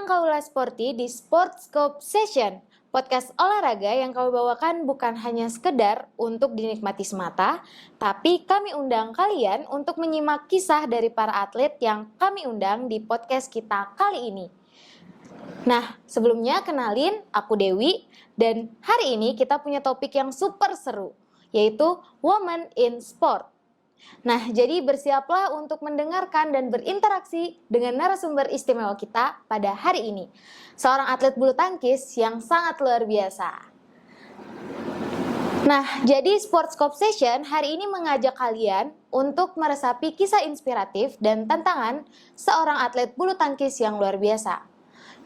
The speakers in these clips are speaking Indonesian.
Datang Kaula Sporty di Sportscope Session, podcast olahraga yang kami bawakan bukan hanya sekedar untuk dinikmati semata, tapi kami undang kalian untuk menyimak kisah dari para atlet yang kami undang di podcast kita kali ini. Nah, sebelumnya kenalin, aku Dewi, dan hari ini kita punya topik yang super seru, yaitu Women in Sport. Nah, jadi bersiaplah untuk mendengarkan dan berinteraksi dengan narasumber istimewa kita pada hari ini. Seorang atlet bulu tangkis yang sangat luar biasa. Nah, jadi Sportscope Session hari ini mengajak kalian untuk meresapi kisah inspiratif dan tantangan seorang atlet bulu tangkis yang luar biasa.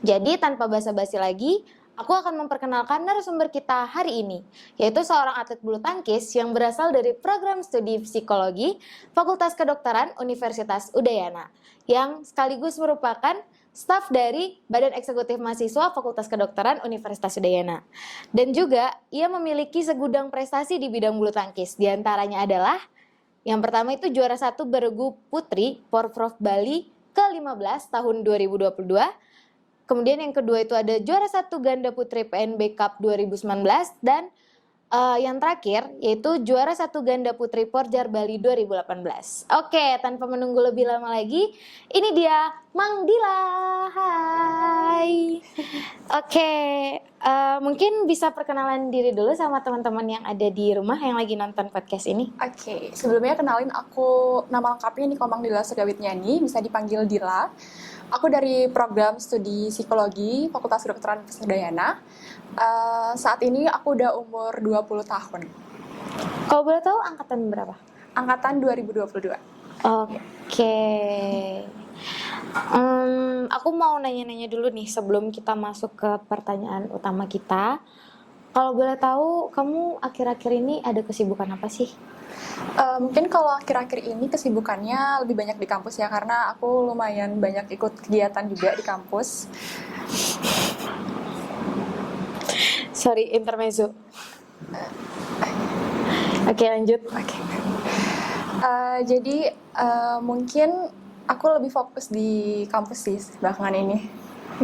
Jadi tanpa basa-basi lagi, aku akan memperkenalkan narasumber kita hari ini, yaitu seorang atlet bulu tangkis yang berasal dari program studi psikologi Fakultas Kedokteran Universitas Udayana, yang sekaligus merupakan staf dari Badan Eksekutif Mahasiswa Fakultas Kedokteran Universitas Udayana. Dan juga, ia memiliki segudang prestasi di bidang bulu tangkis, di antaranya adalah yang pertama itu juara 1 bergu putri Porprov Bali ke-15 tahun 2022. Kemudian yang kedua itu ada juara 1 ganda putri PNB Cup 2019 dan yang terakhir yaitu juara 1 ganda putri Porjar Bali 2018. Oke, tanpa menunggu lebih lama lagi, ini dia Mang Dila. Hai. Oke, mungkin bisa perkenalan diri dulu sama teman-teman yang ada di rumah yang lagi nonton podcast ini. Oke, sebelumnya kenalin aku, nama lengkapnya Niko Mang Dila Sugawitnyani, bisa dipanggil Dila. Aku dari program studi psikologi Fakultas Kedokteran Universitas Udayana. Saat ini aku udah umur 20 tahun. Kalau boleh tahu angkatan berapa? Angkatan 2022. Oke. Aku mau nanya-nanya dulu nih sebelum kita masuk ke pertanyaan utama kita. Kalau boleh tahu, kamu akhir-akhir ini ada kesibukan apa sih? Mungkin kalau akhir-akhir ini kesibukannya lebih banyak di kampus ya, karena aku lumayan banyak ikut kegiatan juga di kampus. Sorry, intermezzo. Oke, lanjut. Jadi mungkin aku lebih fokus di kampus sih belakangan ini.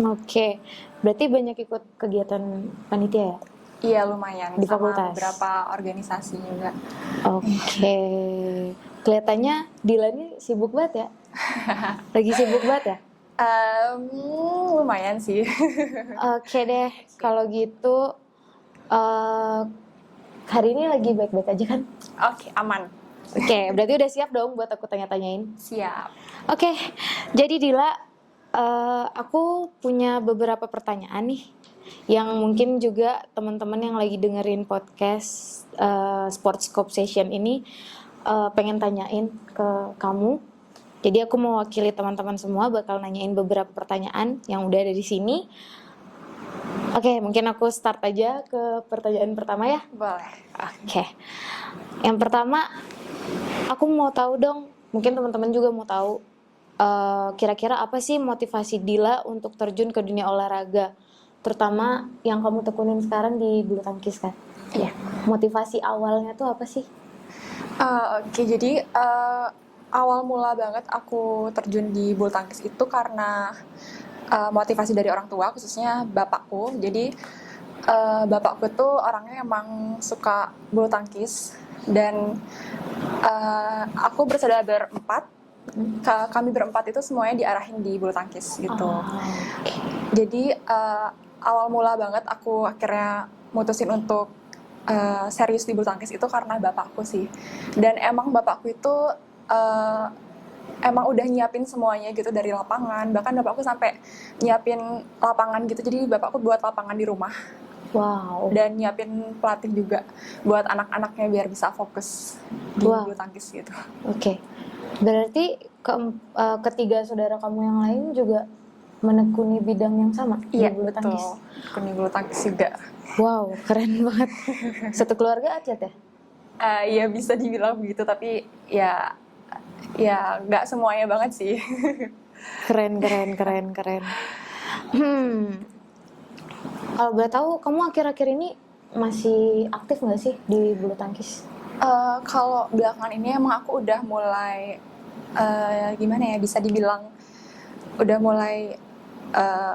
Oke, berarti banyak ikut kegiatan panitia ya? Iya, lumayan. Di sama fakultas? beberapa organisasi juga. Oke. Kelihatannya Dila ini sibuk banget ya? Lagi sibuk banget ya? Lumayan sih. Oke deh, kalau gitu hari ini lagi baik-baik aja kan? Oke, aman. Oke, berarti udah siap dong buat aku tanya-tanyain? Siap. Oke, jadi Dila, aku punya beberapa pertanyaan nih yang mungkin juga teman-teman yang lagi dengerin podcast Sportscope Session ini pengen tanyain ke kamu. Jadi aku mewakili teman-teman semua bakal nanyain beberapa pertanyaan yang udah ada di sini. Oke, mungkin aku start aja ke pertanyaan pertama ya. Boleh. Oke, yang pertama aku mau tahu dong, mungkin teman-teman juga mau tahu kira-kira apa sih motivasi Dila untuk terjun ke dunia olahraga, terutama yang kamu tekunin sekarang di bulu tangkis kan? Iya. Motivasi awalnya tuh apa sih? Oke, jadi awal mula banget aku terjun di bulu tangkis itu karena motivasi dari orang tua, khususnya bapakku. Jadi bapakku tuh orangnya emang suka bulu tangkis dan aku bersaudara berempat. Kami berempat itu semuanya diarahin di bulu tangkis gitu. Jadi awal mula banget aku akhirnya mutusin untuk serius di bulu tangkis itu karena bapakku sih. Dan emang bapakku itu emang udah nyiapin semuanya gitu dari lapangan. Bahkan bapakku sampai nyiapin lapangan gitu. Jadi bapakku buat lapangan di rumah. Wow. Dan nyiapin pelatih juga buat anak-anaknya biar bisa fokus di bulu tangkis gitu. Oke. Berarti ketiga saudara kamu yang lain juga menekuni bidang yang sama di bulu tangkis? Iya, betul. Menekuni bulu tangkis juga. Wow, keren banget. Satu keluarga atlet ya? Ya bisa dibilang begitu, tapi ya nggak semuanya banget sih. Keren. Kalau boleh tahu, kamu akhir-akhir ini masih aktif nggak sih di bulu tangkis? Kalau belakangan ini emang aku udah mulai gimana ya, bisa dibilang udah mulai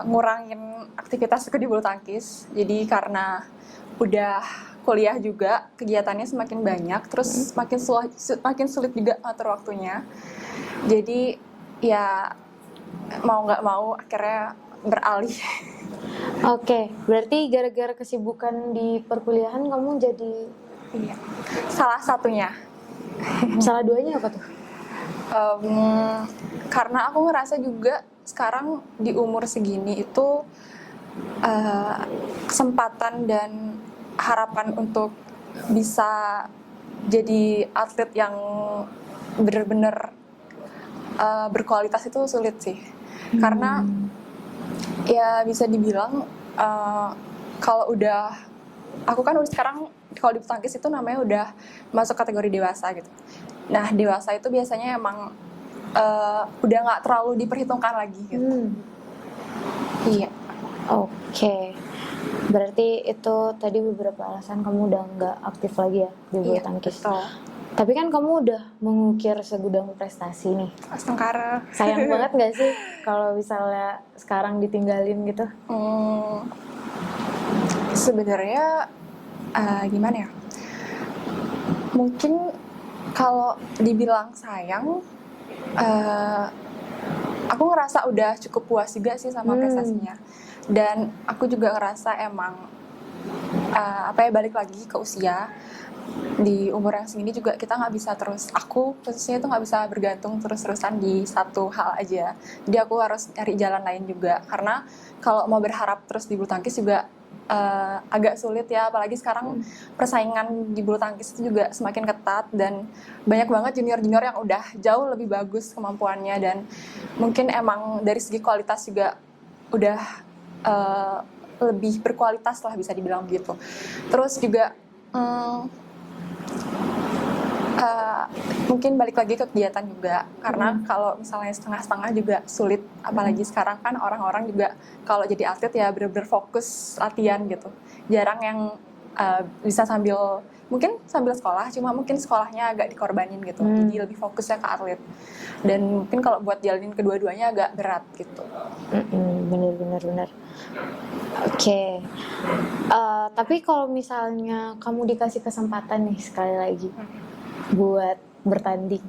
ngurangin aktivitasku di bulu tangkis. Jadi karena udah kuliah juga, kegiatannya semakin banyak, terus makin sulit juga atur waktunya. Jadi ya mau nggak mau akhirnya beralih. Oke, berarti gara-gara kesibukan di perkuliahan kamu jadi Iya, salah satunya. salah duanya apa tuh? Karena aku ngerasa juga sekarang di umur segini itu kesempatan dan harapan untuk bisa jadi atlet yang benar-benar berkualitas itu sulit sih. Karena ya bisa dibilang kalau udah aku kan udah sekarang kalau di bulu tangkis itu namanya udah masuk kategori dewasa gitu. Nah dewasa itu biasanya emang udah nggak terlalu diperhitungkan lagi gitu. Iya. Oke, berarti itu tadi beberapa alasan kamu udah nggak aktif lagi ya di bulu Iya, tangkis. betul. Tapi kan kamu udah mengukir segudang prestasi nih. Astengkara. Sayang banget nggak sih kalau misalnya sekarang ditinggalin gitu? Sebenarnya gimana ya? Mungkin kalau dibilang sayang, aku ngerasa udah cukup puas juga sih sama prestasinya. Dan aku juga ngerasa emang balik lagi ke usia. Di umur yang segini juga kita nggak bisa terus, aku khususnya itu nggak bisa bergantung terus-terusan di satu hal aja. Jadi aku harus cari jalan lain juga, karena kalau mau berharap terus di bulu tangkis juga agak sulit ya, apalagi sekarang persaingan di bulu tangkis itu juga semakin ketat dan banyak banget junior-junior yang udah jauh lebih bagus kemampuannya, dan mungkin emang dari segi kualitas juga udah lebih berkualitas lah, bisa dibilang begitu. Terus juga mungkin balik lagi ke kegiatan juga, karena kalau misalnya setengah-setengah juga sulit, apalagi sekarang kan orang-orang juga kalau jadi atlet ya bener-bener fokus latihan gitu, jarang yang bisa mungkin sambil sekolah, cuma mungkin sekolahnya agak dikorbanin gitu, jadi lebih fokusnya ke atlet, dan mungkin kalau buat jalanin kedua-duanya agak berat gitu. Bener. Oke. Tapi kalau misalnya kamu dikasih kesempatan nih sekali lagi buat bertanding,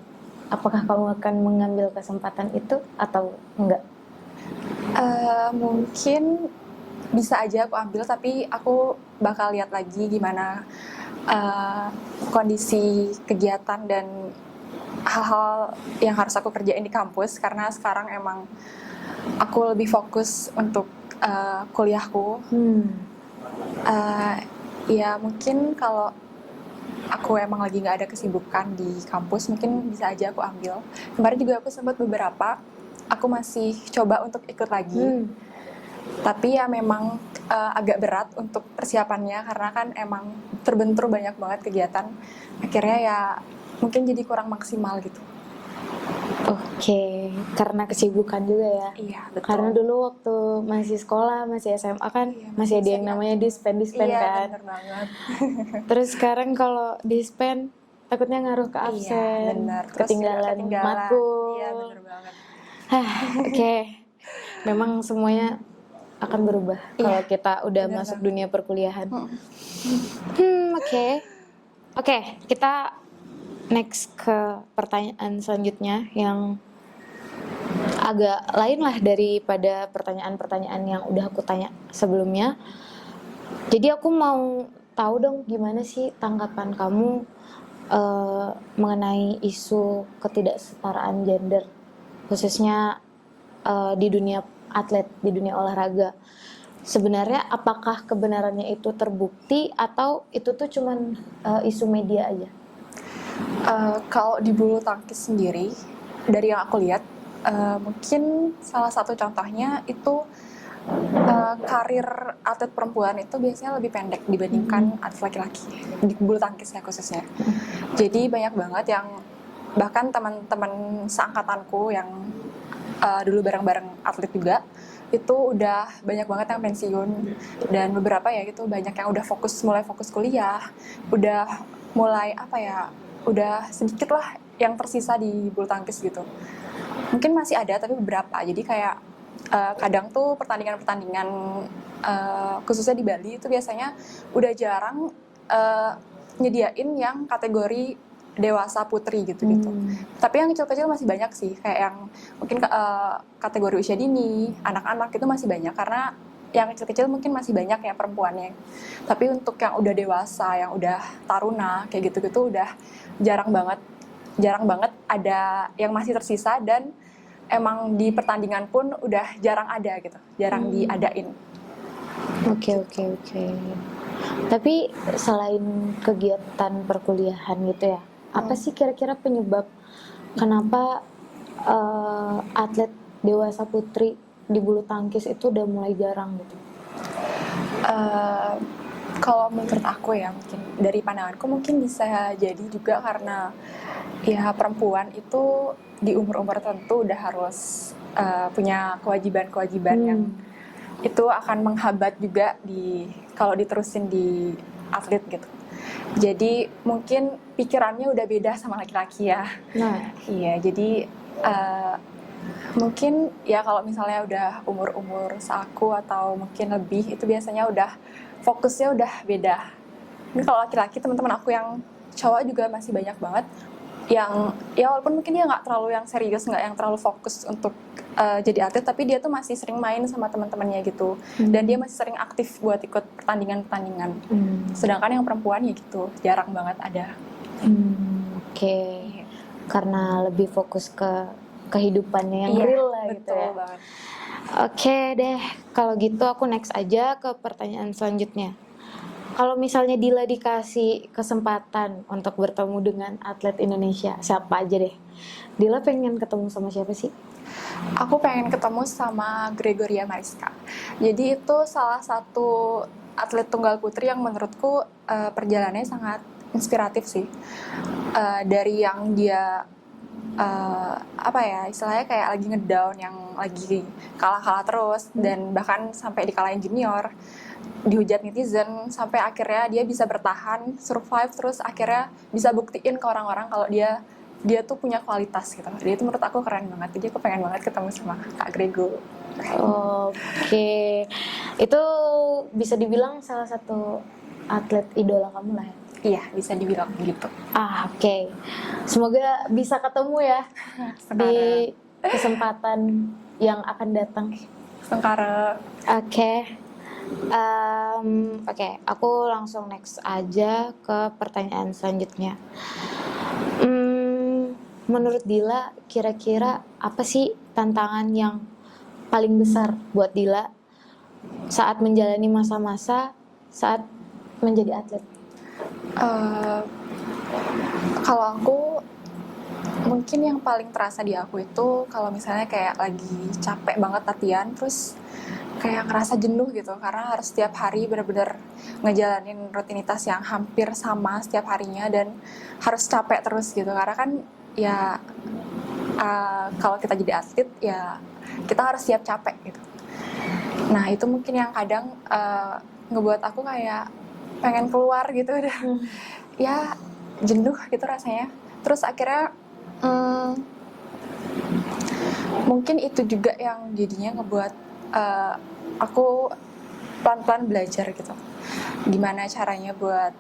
apakah kamu akan mengambil kesempatan itu atau enggak? Mungkin bisa aja aku ambil, tapi aku bakal lihat lagi gimana kondisi kegiatan dan hal-hal yang harus aku kerjain di kampus, karena sekarang emang aku lebih fokus untuk kuliahku. Ya mungkin kalau aku emang lagi nggak ada kesibukan di kampus, mungkin bisa aja aku ambil. Kemarin juga aku sempat beberapa, aku masih coba untuk ikut lagi. Tapi ya memang agak berat untuk persiapannya, karena kan emang terbentur banyak banget kegiatan. Akhirnya ya mungkin jadi kurang maksimal gitu. Oke, karena kesibukan juga ya. Iya, betul. Karena dulu waktu masih sekolah, masih SMA kan, Iya, masih ada yang masih namanya dispen Iya, kan. bener banget. Terus sekarang kalau dispen takutnya ngaruh ke absen, Iya, bener. Terus ketinggalan matkul. Iya, bener banget. Oke, memang semuanya akan berubah kalau kita udah bener masuk banget. dunia perkuliahan. Oke, kita next ke pertanyaan selanjutnya yang agak lain lah daripada pertanyaan-pertanyaan yang udah aku tanya sebelumnya. Jadi aku mau tahu dong gimana sih tanggapan kamu mengenai isu ketidaksetaraan gender, khususnya di dunia atlet, di dunia olahraga. Sebenarnya apakah kebenarannya itu terbukti atau itu tuh cuman isu media aja? Kalau di bulu tangkis sendiri, dari yang aku lihat, mungkin salah satu contohnya itu karir atlet perempuan itu biasanya lebih pendek dibandingkan atlet laki-laki di bulu tangkis ya khususnya. Jadi banyak banget yang bahkan teman-teman seangkatanku yang dulu bareng-bareng atlet juga, itu udah banyak banget yang pensiun, dan beberapa ya gitu banyak yang udah mulai fokus kuliah, udah mulai udah sedikit lah yang tersisa di bulu tangkis gitu. Mungkin masih ada tapi beberapa, jadi kayak kadang tuh pertandingan-pertandingan khususnya di Bali itu biasanya udah jarang nyediain yang kategori dewasa putri gitu-gitu. Tapi yang kecil-kecil masih banyak sih, kayak yang mungkin kategori usia dini, anak-anak itu masih banyak karena yang kecil-kecil mungkin masih banyak ya perempuannya. Tapi untuk yang udah dewasa, yang udah taruna kayak gitu-gitu udah jarang banget. Jarang banget ada yang masih tersisa dan emang di pertandingan pun udah jarang ada gitu, jarang diadain. Oke. Tapi selain kegiatan perkuliahan gitu ya, apa sih kira-kira penyebab kenapa atlet dewasa putri di bulu tangkis itu udah mulai jarang gitu? Kalau menurut aku ya, mungkin dari pandanganku mungkin bisa jadi juga karena ya perempuan itu di umur-umur tertentu udah harus punya kewajiban-kewajiban yang itu akan menghambat juga kalau diterusin di atlet gitu. Jadi mungkin pikirannya udah beda sama laki-laki ya. Nah, Iya, jadi mungkin ya kalau misalnya udah umur-umur seaku atau mungkin lebih itu biasanya udah fokusnya udah beda. Ini kalau laki-laki teman-teman aku yang cowok juga masih banyak banget yang ya walaupun mungkin dia nggak terlalu yang serius, nggak yang terlalu fokus untuk jadi atlet, tapi dia tuh masih sering main sama teman-temannya gitu, dan dia masih sering aktif buat ikut pertandingan-pertandingan. Sedangkan yang perempuan ya gitu jarang banget ada. Oke. Karena lebih fokus ke kehidupannya yang Iya, real lah gitu betul ya. banget. Oke deh, kalau gitu aku next aja ke pertanyaan selanjutnya. Kalau misalnya Dila dikasih kesempatan untuk bertemu dengan atlet Indonesia, siapa aja deh? Dila pengen ketemu sama siapa sih? Aku pengen ketemu sama Gregoria Mariska. Jadi itu salah satu atlet tunggal putri yang menurutku perjalanannya sangat inspiratif sih. Dari yang dia apa ya, istilahnya kayak lagi ngedown, yang lagi kalah-kalah terus dan bahkan sampai dikalahin junior, dihujat netizen, sampai akhirnya dia bisa bertahan, survive, terus akhirnya bisa buktiin ke orang-orang kalau dia tuh punya kualitas gitu. Jadi itu menurut aku keren banget. Jadi aku pengen banget ketemu sama Kak Grego. Oke, itu bisa dibilang salah satu atlet idola kamu lah ya? Iya, bisa dibilang gitu. Oke. Semoga bisa ketemu ya di kesempatan yang akan datang. Sengkara. Oke. Oke, aku langsung next aja ke pertanyaan selanjutnya. Menurut Dila, kira-kira apa sih tantangan yang paling besar buat Dila saat menjalani masa-masa saat menjadi atlet? Kalau aku mungkin yang paling terasa di aku itu kalau misalnya kayak lagi capek banget latihan, terus kayak ngerasa jenuh gitu karena harus setiap hari benar-benar ngejalanin rutinitas yang hampir sama setiap harinya dan harus capek terus gitu, karena kan ya kalau kita jadi atlet ya kita harus siap capek gitu. Nah itu mungkin yang kadang ngebuat aku kayak pengen keluar gitu udah ya jenuh gitu rasanya. Terus akhirnya mungkin itu juga yang jadinya ngebuat aku pelan-pelan belajar gitu gimana caranya buat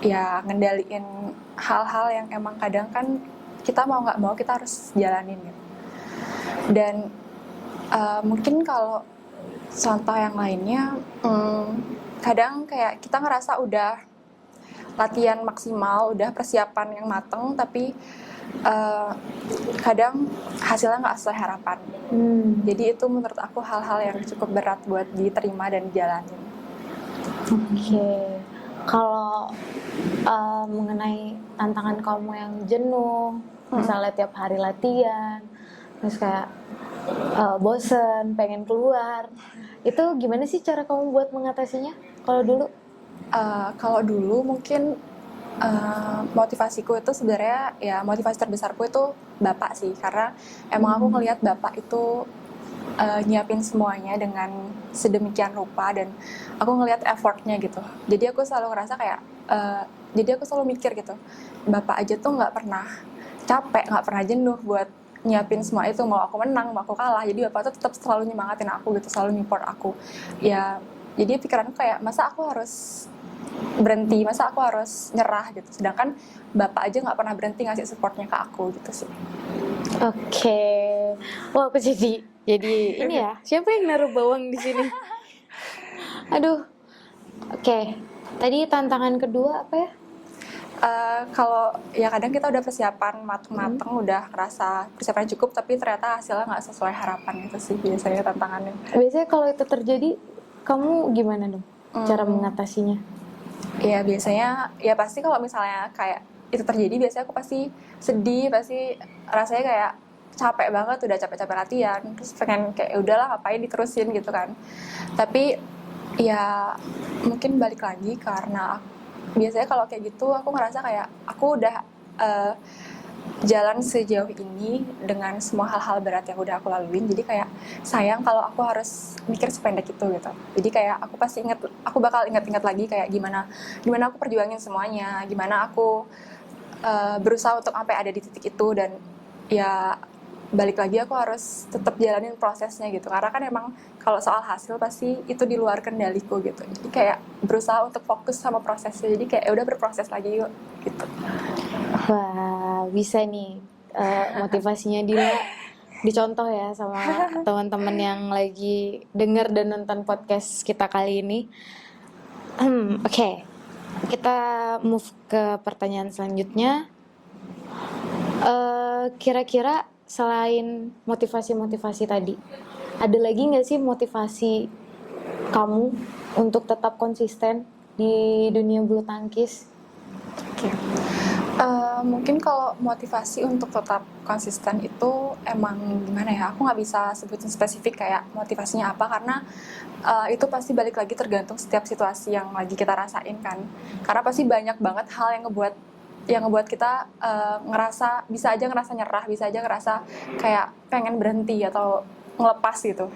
ya ngendaliin hal-hal yang emang kadang kan kita mau nggak mau kita harus jalanin gitu. Dan mungkin kalau contoh yang lainnya, kadang kayak kita ngerasa udah latihan maksimal, udah persiapan yang mateng, tapi kadang hasilnya nggak sesuai harapan. Jadi itu menurut aku hal-hal yang cukup berat buat diterima dan dijalanin. Oke. Kalau mengenai tantangan kamu yang jenuh, misalnya tiap hari latihan, terus kayak bosen, pengen keluar, itu gimana sih cara kamu buat mengatasinya? Kalau dulu mungkin motivasiku itu sebenarnya ya motivasi terbesarku itu bapak sih, karena emang aku ngelihat bapak itu nyiapin semuanya dengan sedemikian rupa dan aku ngelihat effortnya gitu. Jadi aku selalu ngerasa kayak jadi aku selalu mikir gitu, bapak aja tuh nggak pernah capek, nggak pernah jenuh buat nyiapin semua itu, mau aku menang mau aku kalah, jadi bapak tuh tetap selalu nyemangatin aku gitu, selalu support aku ya. Jadi pikiranku kayak masa aku harus berhenti, masa aku harus nyerah gitu, sedangkan bapak aja nggak pernah berhenti ngasih supportnya ke aku gitu sih. Oke. Wah, aku jadi ini ya. Siapa yang naruh bawang di sini? Aduh. Oke. Tadi tantangan kedua apa ya? Kalau ya kadang kita udah persiapan mateng-mateng, udah ngerasa persiapannya cukup, tapi ternyata hasilnya nggak sesuai harapan, itu sih biasanya tantangannya. Biasanya kalau itu terjadi, kamu gimana dong cara mengatasinya? Ya biasanya, ya pasti kalau misalnya kayak itu terjadi, biasanya aku pasti sedih, pasti rasanya kayak capek banget, udah capek-capek latihan, terus pengen kayak udahlah ngapain diterusin gitu kan. Tapi ya mungkin balik lagi karena biasanya kalau kayak gitu aku ngerasa kayak aku udah jalan sejauh ini dengan semua hal-hal berat yang udah aku laluin, jadi kayak sayang kalau aku harus mikir sependek itu gitu. Jadi kayak aku bakal ingat-ingat lagi kayak gimana aku perjuangin semuanya, gimana aku berusaha untuk sampai ada di titik itu, dan ya balik lagi aku harus tetap jalanin prosesnya gitu, karena kan emang kalau soal hasil pasti itu di luar kendaliku gitu. Jadi kayak berusaha untuk fokus sama prosesnya, jadi kayak udah berproses lagi yuk gitu. Wah, bisa nih motivasinya Dila dicontoh ya sama teman-teman yang lagi denger dan nonton podcast kita kali ini. Oke. Kita move ke pertanyaan selanjutnya. Kira-kira selain motivasi-motivasi tadi, ada lagi nggak sih motivasi kamu untuk tetap konsisten di dunia bulu tangkis? Mungkin kalau motivasi untuk tetap konsisten itu emang gimana ya, aku nggak bisa sebutin spesifik kayak motivasinya apa, karena itu pasti balik lagi tergantung setiap situasi yang lagi kita rasain kan. Karena pasti banyak banget hal yang ngebuat kita bisa aja ngerasa nyerah, bisa aja ngerasa kayak pengen berhenti atau ngelepas gitu.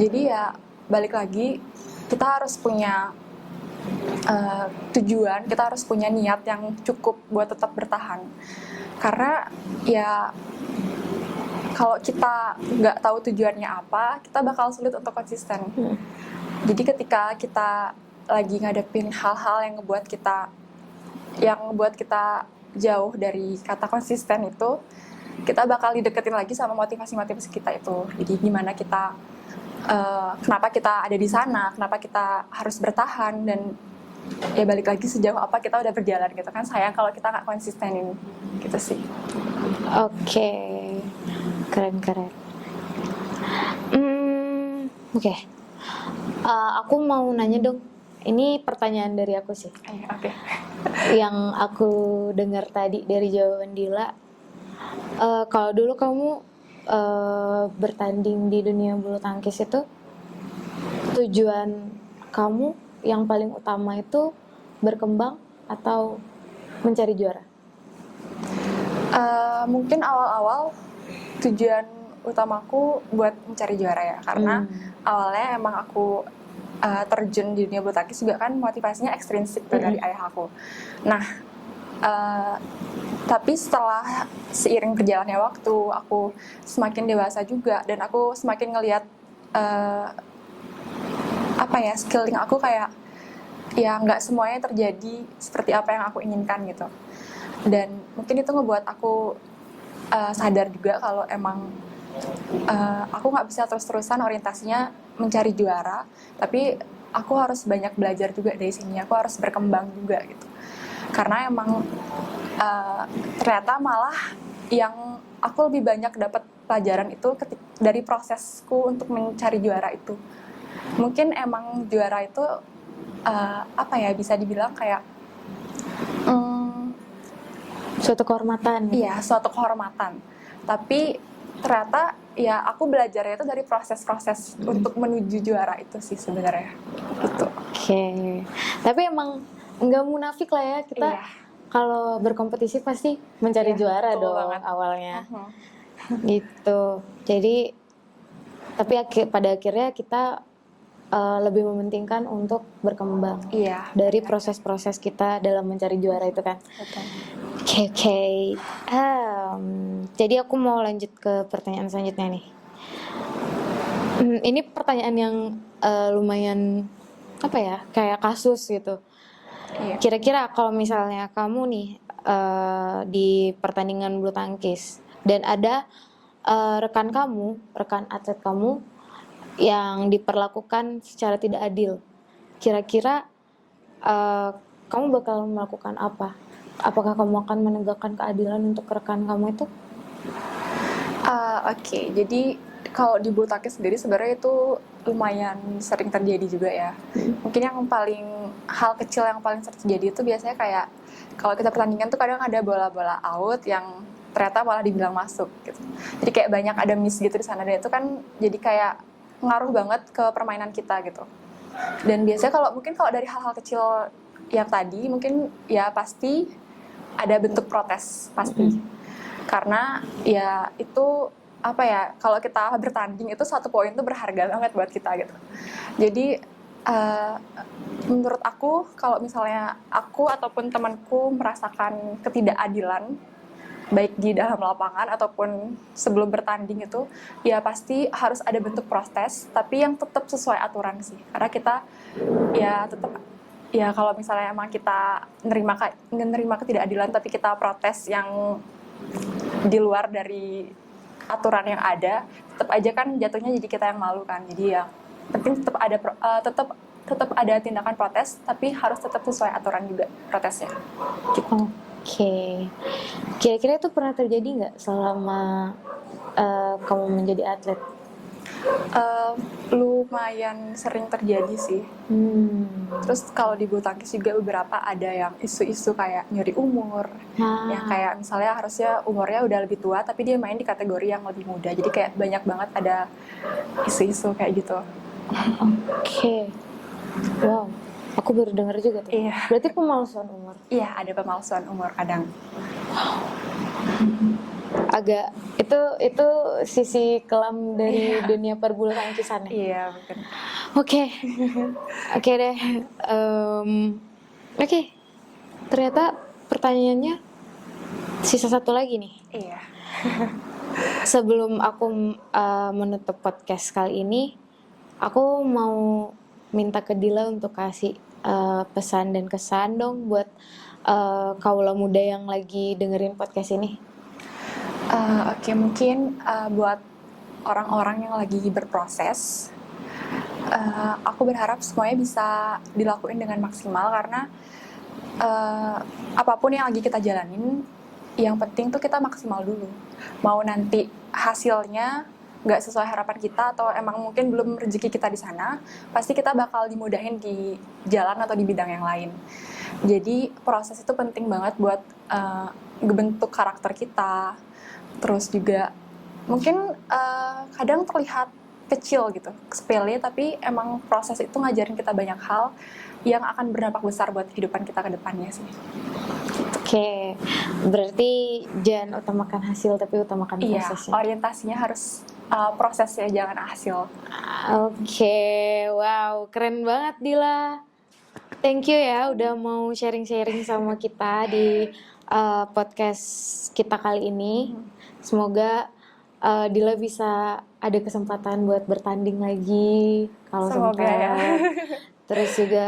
Jadi ya balik lagi, kita harus punya tujuan, kita harus punya niat yang cukup buat tetap bertahan. Karena ya kalau kita nggak tahu tujuannya apa, kita bakal sulit untuk konsisten. Jadi ketika kita lagi ngadepin hal-hal yang ngebuat kita jauh dari kata konsisten itu, kita bakal dideketin lagi sama motivasi-motivasi kita itu. Jadi gimana kita, kenapa kita ada di sana, kenapa kita harus bertahan, dan ya balik lagi sejauh apa kita udah berjalan gitu kan. Sayang kalau kita nggak konsistenin gitu sih. Oke, keren. Oke. Aku mau nanya dong. Ini pertanyaan dari aku sih. Oke. Yang aku dengar tadi dari jawaban Dila, kalau dulu kamu bertanding di dunia bulu tangkis itu, tujuan kamu yang paling utama itu berkembang atau mencari juara? Mungkin awal-awal tujuan utamaku buat mencari juara ya, karena awalnya emang aku terjun di dunia bulu tangkis juga kan motivasinya ekstrinsik tuh dari ayah aku. Nah, tapi setelah seiring berjalannya waktu, aku semakin dewasa juga, dan aku semakin ngelihat skilling aku kayak ya nggak semuanya terjadi seperti apa yang aku inginkan gitu. Dan mungkin itu ngebuat aku sadar juga kalau emang aku nggak bisa terus-terusan orientasinya mencari juara, tapi aku harus banyak belajar juga dari sini, aku harus berkembang juga gitu. Karena emang ternyata malah yang aku lebih banyak dapat pelajaran itu dari prosesku untuk mencari juara itu. Mungkin emang juara itu bisa dibilang kayak Suatu kehormatan. Iya, suatu kehormatan. Tapi ternyata ya aku belajarnya itu dari proses-proses untuk menuju juara itu sih sebenarnya. Gitu. Oke. Tapi emang nggak munafik lah ya kita. Iya. Kalau berkompetisi pasti mencari juara dong banget awalnya. Gitu. Jadi tapi pada akhirnya kita lebih mementingkan untuk berkembang. Iya. Dari proses-proses kita dalam mencari juara itu kan. Betul. Oke. Jadi aku mau lanjut ke pertanyaan selanjutnya nih. Ini pertanyaan yang lumayan apa ya, kayak kasus gitu. Iya. Kira-kira kalau misalnya kamu nih di pertandingan bulu tangkis dan ada rekan atlet kamu yang diperlakukan secara tidak adil, kira-kira kamu bakal melakukan apa? Apakah kamu akan menegakkan keadilan untuk rekan kamu itu? Oke, jadi kalau di bulu tangkis sendiri sebenarnya itu lumayan sering terjadi juga ya. Mungkin hal kecil yang paling sering terjadi itu biasanya kayak kalau kita pertandingan tuh kadang ada bola-bola out yang ternyata malah dibilang masuk gitu. Jadi kayak banyak ada miss gitu di sana, dan itu kan jadi kayak ngaruh banget ke permainan kita gitu. Dan biasanya kalau dari hal-hal kecil yang tadi mungkin ya pasti ada bentuk protes pasti. Karena ya itu apa ya, kalau kita bertanding itu 1 poin itu berharga banget buat kita gitu. Jadi menurut aku kalau misalnya aku ataupun temanku merasakan ketidakadilan baik di dalam lapangan ataupun sebelum bertanding itu, ya pasti harus ada bentuk protes, tapi yang tetap sesuai aturan sih. Karena kita ya tetap, ya kalau misalnya emang kita menerima ketidakadilan tapi kita protes yang di luar dari aturan yang ada, tetap aja kan jatuhnya jadi kita yang malu kan. Jadi ya penting tetap ada tindakan protes, tapi harus tetap sesuai aturan juga protesnya gitu. Oke. Kira-kira itu pernah terjadi nggak selama kamu menjadi atlet? Lumayan sering terjadi sih. Terus kalau di bulu tangkis juga beberapa ada yang isu-isu kayak nyuri umur, yang kayak misalnya harusnya umurnya udah lebih tua tapi dia main di kategori yang lebih muda. Jadi kayak banyak banget ada isu-isu kayak gitu. Oke. Wow, aku baru dengar juga tuh. Iya. Berarti pemalsuan umur. Iya, ada pemalsuan umur kadang. Agak itu sisi kelam dari dunia perbulu tangkisan ya. Iya, betul. Oke deh. Oke. Ternyata pertanyaannya sisa 1 lagi nih. Iya. Sebelum aku menutup podcast kali ini, aku mau minta ke Dila untuk kasih pesan dan kesan dong buat kaula muda yang lagi dengerin podcast ini. Oke, mungkin buat orang-orang yang lagi berproses, aku berharap semuanya bisa dilakuin dengan maksimal, karena apapun yang lagi kita jalanin, yang penting tuh kita maksimal dulu. Mau nanti hasilnya nggak sesuai harapan kita atau emang mungkin belum rezeki kita di sana, pasti kita bakal dimudahin di jalan atau di bidang yang lain. Jadi proses itu penting banget buat ngebentuk karakter kita. Terus juga mungkin kadang terlihat kecil gitu, sepele, tapi emang proses itu ngajarin kita banyak hal yang akan berdampak besar buat kehidupan kita ke depannya sih. Oke, berarti jangan utamakan hasil tapi utamakan prosesnya. Iya, orientasinya harus prosesnya, jangan hasil. Oke, wow, keren banget Dila. Thank you ya udah mau sharing-sharing sama kita di podcast kita kali ini. Semoga Dila bisa ada kesempatan buat bertanding lagi kalau Semoga sempat. ya. Terus juga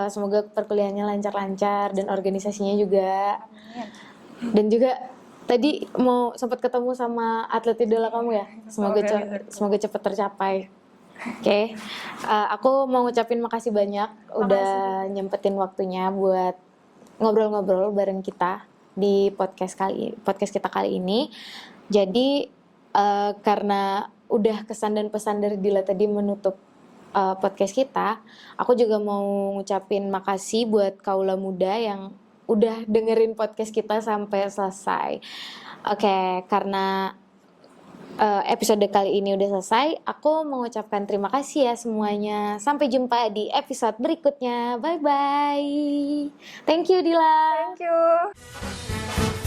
semoga perkuliahannya lancar-lancar dan organisasinya juga. Amin. Dan juga tadi mau sempat ketemu sama atlet idola kamu ya. Semoga cepat tercapai. Oke. Aku mau ngucapin makasih banyak udah nyempetin waktunya buat ngobrol-ngobrol bareng kita di podcast kita kali ini. Jadi karena udah kesan dan pesan dari Dila tadi menutup podcast kita, aku juga mau ngucapin makasih buat kaula muda yang udah dengerin podcast kita sampai selesai. Oke, karena episode kali ini udah selesai, aku mengucapkan terima kasih ya semuanya. Sampai jumpa di episode berikutnya. Bye bye. Thank you Dila. Thank you.